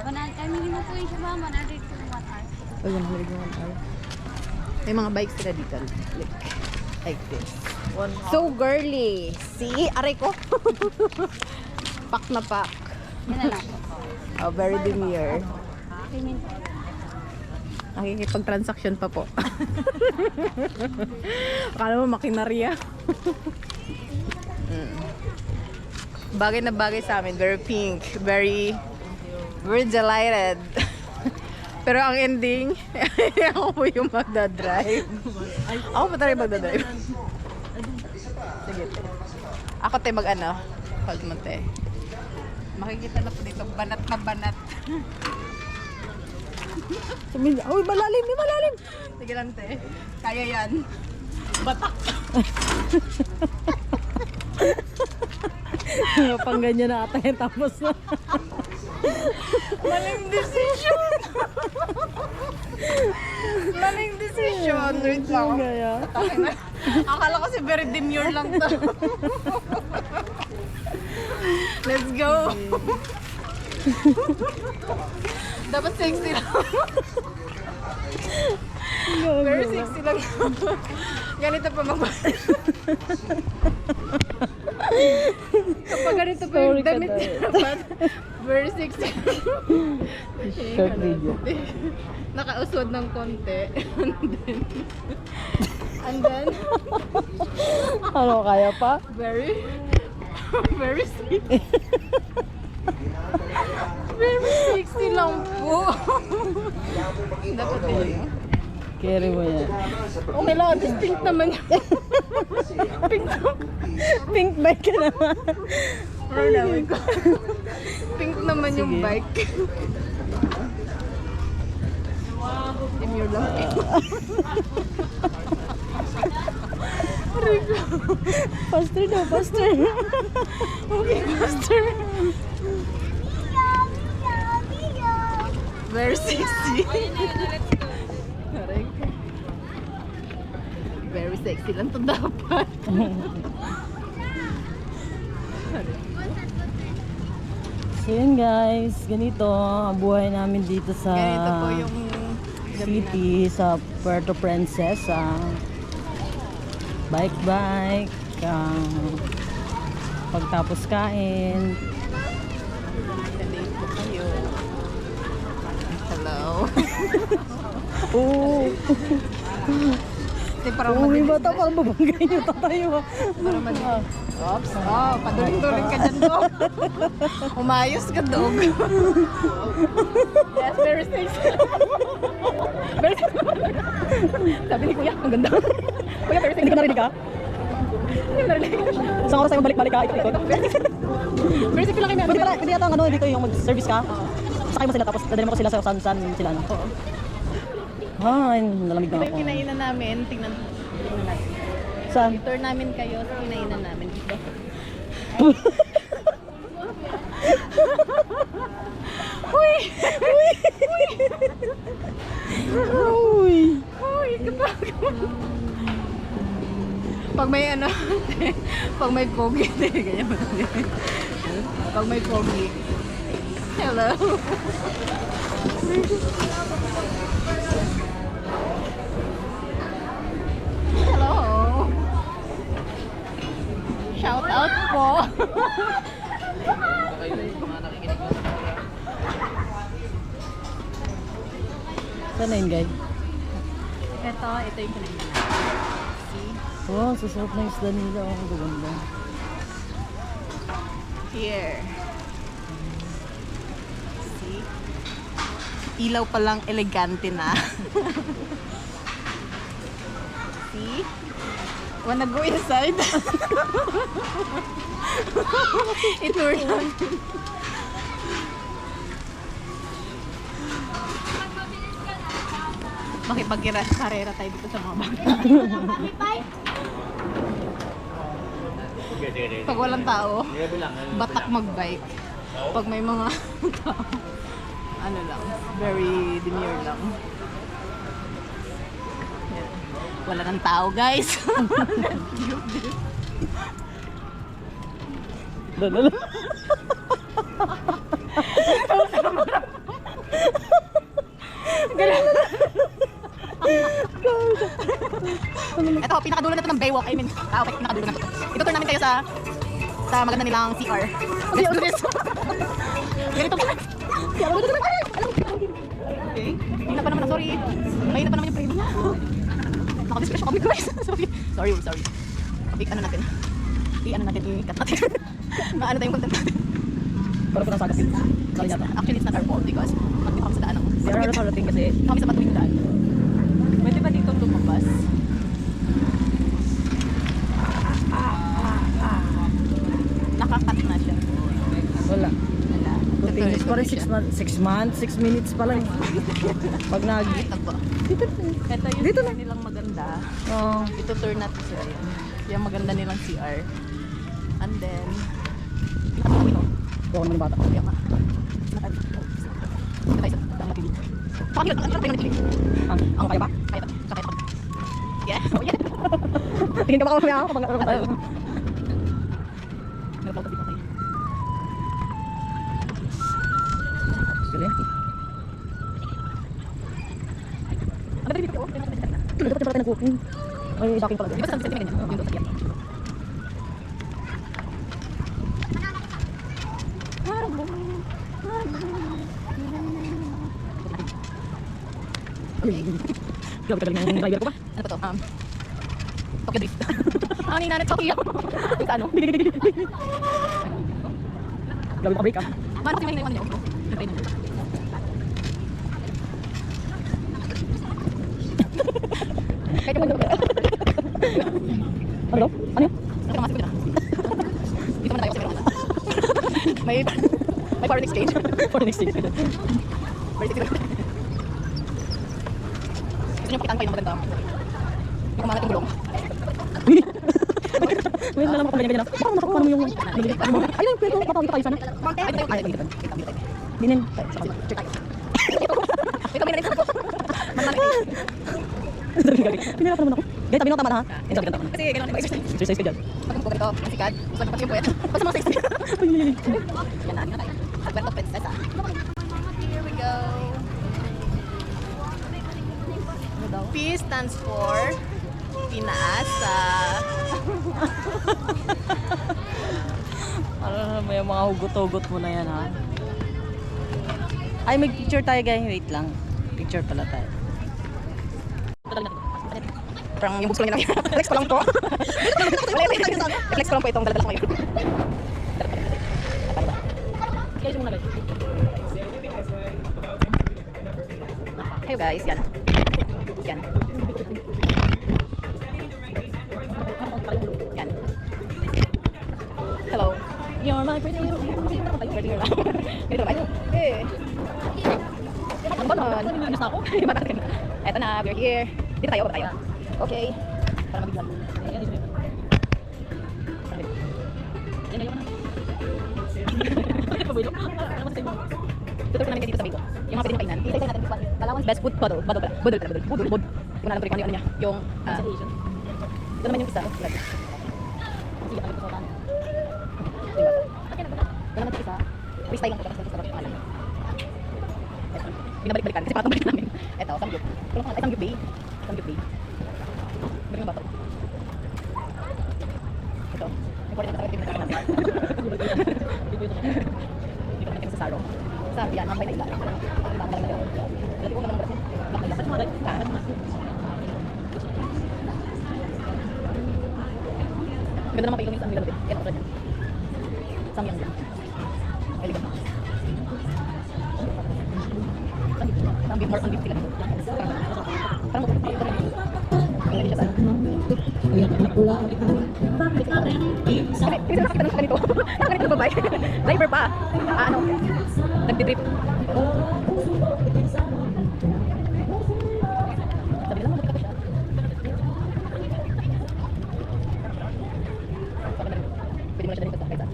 Minimum po yung siya ba? 100 to 1 hour. Oh, 100 1 hour. May mga bikes sila dito. Like this. So girly. See? Aray ko. Pak na pak. Yan na lang. Oh, very demure. Payment po. Nakikipag-transaction pa po. Akala mo makinarya. Bagay na bagay sa amin. Very pink. Very delighted. Pero ang ending, ako po yung magdadrive. Ako pa talaga magdadrive. Sige. Ako tayo mag-ano. Hold mo tayo. Makikita na po dito. Banat na banat. Sabihin, uy, malalim, may malalim. Sige lang, te. Kaya yan. Batak. Pang ganyan na ata yung tapos na. Maling decision. Maling decision. Wait lang. Akala ko si very demure lang to. Let's go. Dapat sexy lang. Very sexy lang. Ganito pa mag-bike. Kapag ganito pa yung damit niya, dapat very sexy. Short video. Nakausod ng konti. And then, Ano, kaya pa? very sexy. Very sexy lang po. Dapat yun. Carry mo yan. Okay lang, distinct naman yun. Pink bike ka naman. Pink naman yung Sige. bike. Demure lang. Faster daw, faster. Okay, faster. Very sexy. Very sexy lang to dapat. So yun guys, ganito ang buhay namin dito sa Ganito po yung city, sa Puerto Princesa. Bike, pagtapos kain. Nandito po kayo. Hello. Oo. Hindi, parang May madilim. bata parang babanggay niyo tatayo. Parang madilim. Oops. Oh, paduling-duling ka dyan, dog. Umayos ka, dog. Yes, very sexy. Very sexy. Sabi ni Kuya, ang ganda. Kuya, very sexy. Hindi ka narinig ka? Hindi mo narinig. Isang oras tayo balik-balik ka, ikot-ikot. Very sexy lang kayo. Hindi yata ang ano, dito yung mag-service ka. Sakay mo sila tapos dadalhin mo ko sila sa saan sila no. Ay, nalamig na Ito ako. yung kinainan namin. Tingnan natin. Saan? I-tour namin kayo sa kinainan namin dito. Uy! Uy! Uy! Kapag... Pag may ano, pag may pogi, ganyan ba? Pag may pogi. Hello! Hello! Shout out po! Saan na yun guys? Ito yung kinainan namin. See? Oh, sasarap na isda nila. Oh, gaganda. Here. See? Ilaw pa lang elegante na. See? Wanna go inside? Itour lang. Makipag-karera tayo dito sa mga bata. Pag walang tao, batak mag-bike. Pag may mga tao, ano lang, very demure lang. Yan. Wala ng tao, guys. walk, I mean, okay, nakadulo na to. Itutur namin kayo sa maganda nilang CR. Let's do this. Ganito pa. Okay. Mahina pa naman, sorry. Mahina pa naman yung frame niya. Naka-discretion kami guys. Sorry. Ano natin? I-cut natin. Maano tayong content natin. Pero kung nasagap yun, sorry na to. Actually, it's not our fault because magdito kami sa daan ng Parating kasi kami sa matuwing daan. Pwede ba dito lumabas? Nakakat na siya. wala. Wala. Continuous pa rin 6 months, 6 minutes pa lang. Pag nag... Ito ba? Ito yung Dito CR nilang maganda. Oh, Ito turn natin siya. Yan. Yung maganda nilang CR. And then, ito ito. huwag naman yung bata. Yung ma. Ito tayo sa matili. Pakakilot, ang tayo matili. Ang kaya ba? Kaya ito. Kaya ito. Yeah. Oh yeah. Tingin ka ba kami ako kapag tayo? Nagpapalito dito tayo. Galing. Ano ba dito? Dapat yung pala tayo nag-cooking. May docking pala Di dyan. ba sa sunset ganyan? Yung doon sa kaya. Grabe ka galing ng driver ko ba? Ano ba to? Tokyo Drift. Ang nina na Tokyo. Yung sa ano? Grabe ka break ah. Paano kasi mahina yung ano niya? Yung train. Kahit yung mundo. Ano daw? Ano yun? Kasi kamasip ko dyan. Dito muna tayo kasi meron. May foreign exchange. For the next stage. Very sexy. Gusto niyo pakitaan kayo ng maganda. Hindi kumalat yung gulong. May alam ako ganyan-ganyan. Baka makakuha mo yung... Ayun, kwento. Papakita kayo sana. Ay, ito tayo. Dinin. Check tayo. Ito kami na rin. Manmanak. Pinirapan naman ako. Gaya, tabi na tama na ha. Sabi ka tama. Kasi kailangan ba exercise? Exercise ka dyan. Pag mo ganito, ang sikat. Gusto mo pati yung puwet. Basta mga sexy. Yan na, tayo. Advent of Princess ah. Here we go. P stands for Pinaasa. May mga hugot-hugot mo na yan ha. Ay, mag-picture tayo guys. Wait lang. Picture pala tayo. Parang yung books ko lang yun. Flex ko lang po. Flex ko lang po itong daladala ko ngayon. Hey guys, yan. Yan. Yan. Hello. You're my pretty little... Pwede nga lang. Ganito ba? Eh. Ang banon. Naminis na ako. Eto na, we're here. Dito tayo, baba tayo. Okay. Para mabigyan. Tutur namin kayo dito sa Bito. Yung mga pwede nyo kainan. Dito natin Palawan's best food budol. Budol. Hindi ko na alam kung ano niya. Yung, ito naman yung isa. Diba? Ito naman yung isa. Freestyle lang ito. Tapos ito naman. Binabalik-balikan. Kasi patong balik namin. Ito, samgyup. Ay, samgyup bay. Samgyup bay. Balik ng bato. Ito. Important na tayo natin. Dito natin sa sarong. Sabi yan, mambay na ila. Dati ko naman ng ganda naman pa ilong yung samgyup lang. Ito, ito. Samgyup lang. Ay, ligat na. Samgyup more on beef sila dito. Parang mukha ito rin. Hindi siya saan. Kasi nakakita ng ganito. Nakaganito ba ba? Driver pa. Ano? Nagdidrip. Sabi lang, mabukta ko siya. Pwede mo na siya dito sa kahit saan.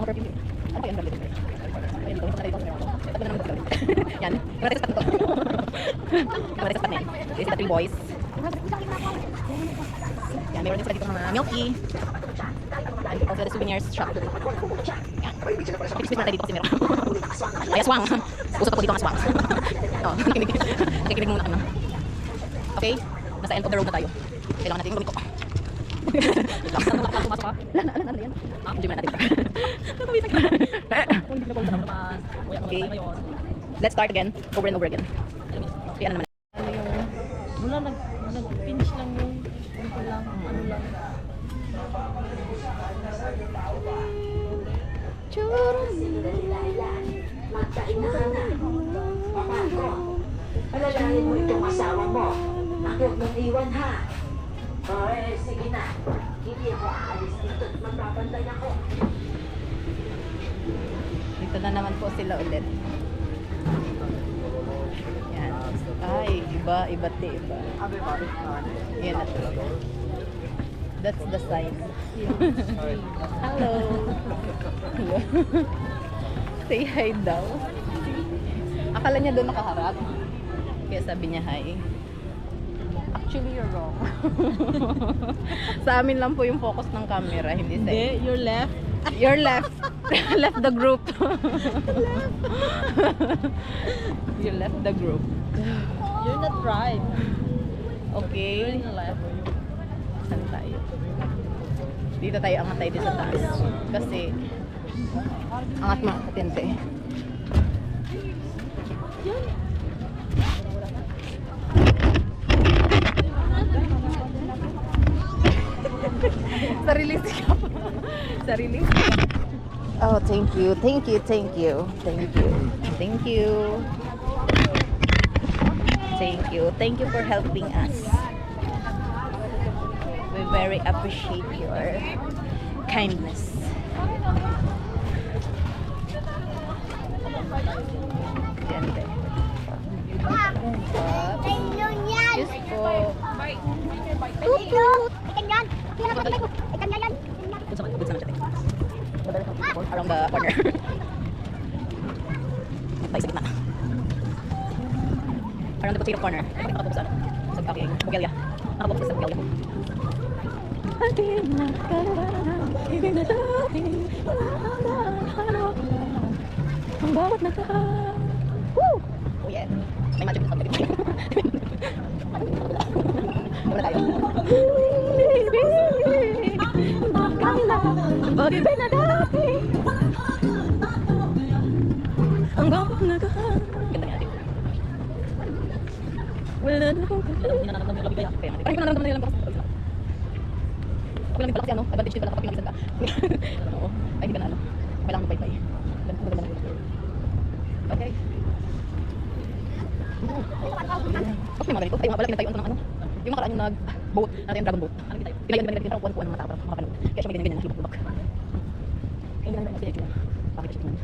Ang perfume yun. Ano ba yung garlic? Ayun dito, nasa dito. Ito naman ito. Yan. Kumaray sa spot ito. Kumaray sa spot na yan. These are the 3 boys. Yan, meron din sila dito mga milky. Also, the souvenirs shop. Yan. Please natin dito kasi meron. Ay, aswang. Uso pa po dito ang aswang. Oh, nakikinig muna kami. Okay, nasa end of the road na tayo. Kailangan natin yung lumiko. Ano yan? Hindi mo na natin. Okay, let's start again, over and over again. Okay, ano naman? Wala, nag-finish lang yung ano lang. Alalahin mo itong asawa mo. Huwag mong iwan ha. O sige na. Hindi ako aalis dito at magbabantay ako. Dito na naman po sila ulit. Yan. Ay, iba. Yan na. That's the sign. Hello. Hello. Say hi daw. Akala niya doon nakaharap. Kaya sabi niya hi. Actually, you're wrong. Sa amin lang po yung focus ng camera, hindi sa Hindi, you're left. You're left. Left the group. You left the group. You're not right. Okay. You're left. Saan tayo? Dito tayo angat tayo dito sa taas. Kasi angat mga katente. Sarili siya. Sarili siya. Oh, thank you. Thank you. Thank you. Thank you. Thank you. Thank you. Thank you for helping us. We very appreciate your kindness. Ganda. Just po. Around the corner. Tayo sa gitna. Around the potato corner. Nakapokus sa Bugelia. Nakapokus sa Bugelia. Ang bawat naka. Woo! Oh yeah. May magic sa kapatid. Wala tayo. Bagay ba na dati? Ang bawat naka. Ganda niya natin. Wala na akong hindi na naramdaman yung labigaya. Parang hindi ko na naramdaman yung labigaya. Okay lang din pala kasi ano, advantage din pala kapag pinalisan ka. Oo. Ay, hindi ka na ano. Kailangan mo pay-pay. Okay. Okay, mga ganito. Ay, mga pala pinatayuan ko ng ano. Yung makaraan yung nag-boat, natin yung dragon boat. Pinayan din parang kuwan-kuwan ng mata para makapanood. Kaya siya may ganyan-ganyan na lubak-lubak. Ay, ganyan na siya. Bakit siya naman?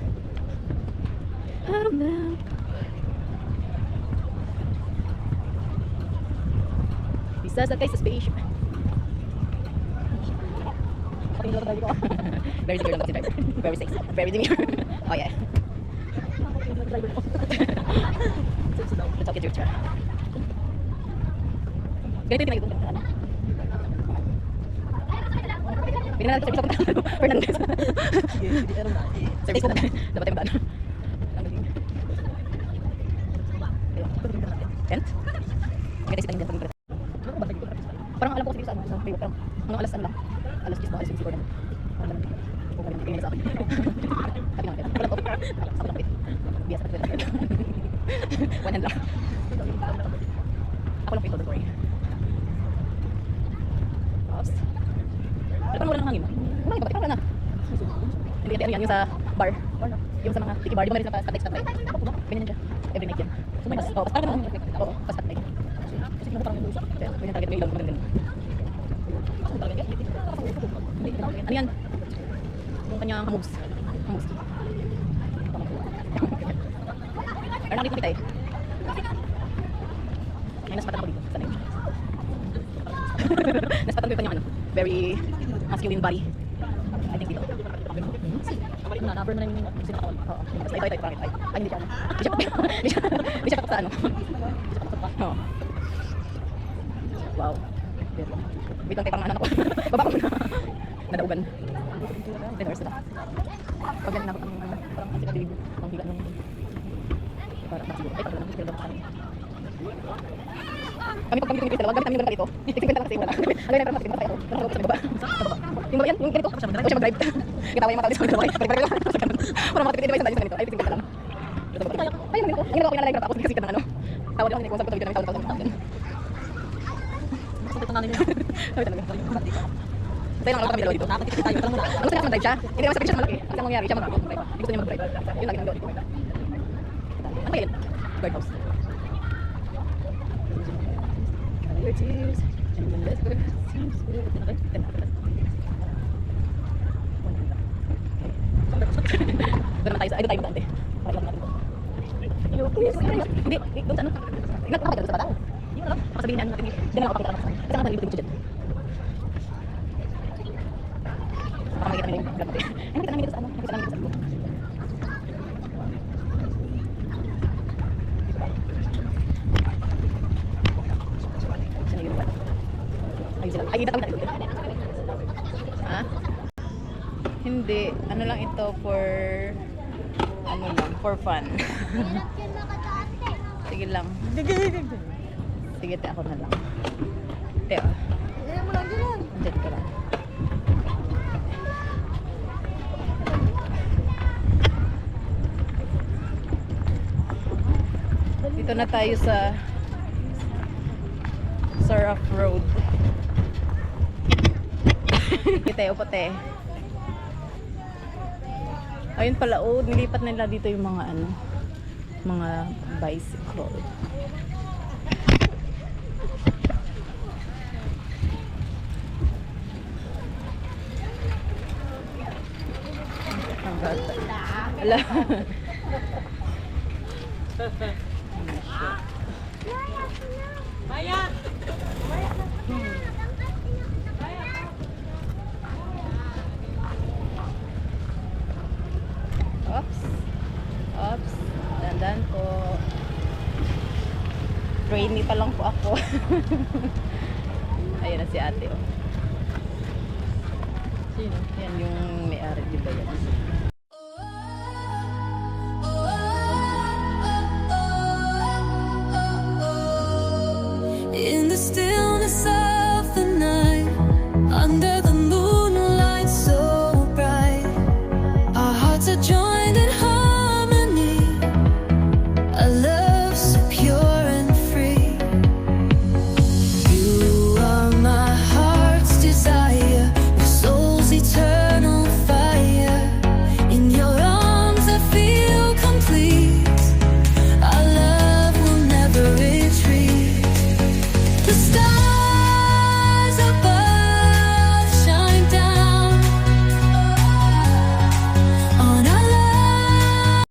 I don't know. Sasakay sa spaceship. Very secure lang kasi driver. Very safe. Very demure. Oh yeah. Let's talk it through. Ganito yung tinagin ko. Hindi na natin service ako na Fernandez. Service ko na. Dapat tayo magdaan. Tent? Maganda si tayo din. Parang alam ko kasi dito sa ano, sa Facebook, parang hanggang alas ano lang. Alas 10 alas 24 lang. Parang lang. Kung parang tingin sa akin. Sabi nga, wala ko. Sabi lang, bias at wala. One hand lang. Ako lang po ito, don't worry. Oops. Alam ko wala ng hangin. Wala yung bakit, wala na. Hindi, ano yan, yung sa bar. Yung sa mga tiki bar, di ba meron sa Patex na try? Ganyan siya. Every night yan. Oo, pas parang ganun. Oo, pas at night. Kasi parang ganyan target may ilang magandang. Ano yan? Yung kanyang moves. Moves. Pero nakita ko tayo. Ay, naspatan ko dito. Sana yun. Naspatan ko yung kanyang ano. Very masculine body. I think dito. Na-number na yung sinakawan. Oo. Basta ito, pangit. Ay, hindi siya ano. Hindi siya patok sa ano. Oo. Wow. Wait lang tayo pang anak ko. Baba ko muna. Nadaugan. Reverse na. Pag ganun ako parang kasi katilig ang higa nung para siguro. Ay, pagka lang kami. Kami pag kami pinipis dalawa, gamit kami yung ganito. Itigpin lang kasi wala. Ano yun, parang matikin pa tayo. Parang ako sa baba. Yung ba yan? Yung ganito? Ako siya mag-drive. Kita ko yung matalis ko dalawa. Pag-pag lang. Parang matikin din sa ganito. Ay, itigpin ka lang. Ay, yung ganito. Yung ako yung nalagay tapos kasi ng ano. Tawad lang, hindi ko sa pagkabit namin tawad sa akin. Ito namin. Sabi talaga. Tayo lang kami dalawa dito. Nakakatipid tayo. Ito muna. Ang gusto niya mag-drive siya. Hindi naman sa picture na malaki. Kasi ang mangyari, siya mag-drive. Hindi gusto niya mag-drive. Yun lagi nang gawin dito. Ano ba yun? Guardhouse. Cheers. Doon naman tayo sa, ay doon tayo magdante. Hindi, doon sa ano? Ingat ka sa bata. Yung ano, pasabihin niya natin, hindi na lang ako pakita naman. Kasi ang natin dito dyan. Baka makikita namin yung gagawin. Ay, nakita namin dito sa ano? Nakita namin dito sa likod. Ay, dito kami dito. Ha? Hindi. Ano lang ito for... Ano lang, for fun. Sige lang. Sige, te, ako na lang. Te, oh. Andyan ka lang. Dito na tayo sa Surf Road. Kita upo, te. Ayun pala, oh, nilipat nila dito yung mga ano, mga bicycle. Ang bata. Wala. Oops. Oops. Dandan po. Trainee pa lang po ako. Ayan na si ate, oh. Sino? Yan yung may-ari, di ba yan?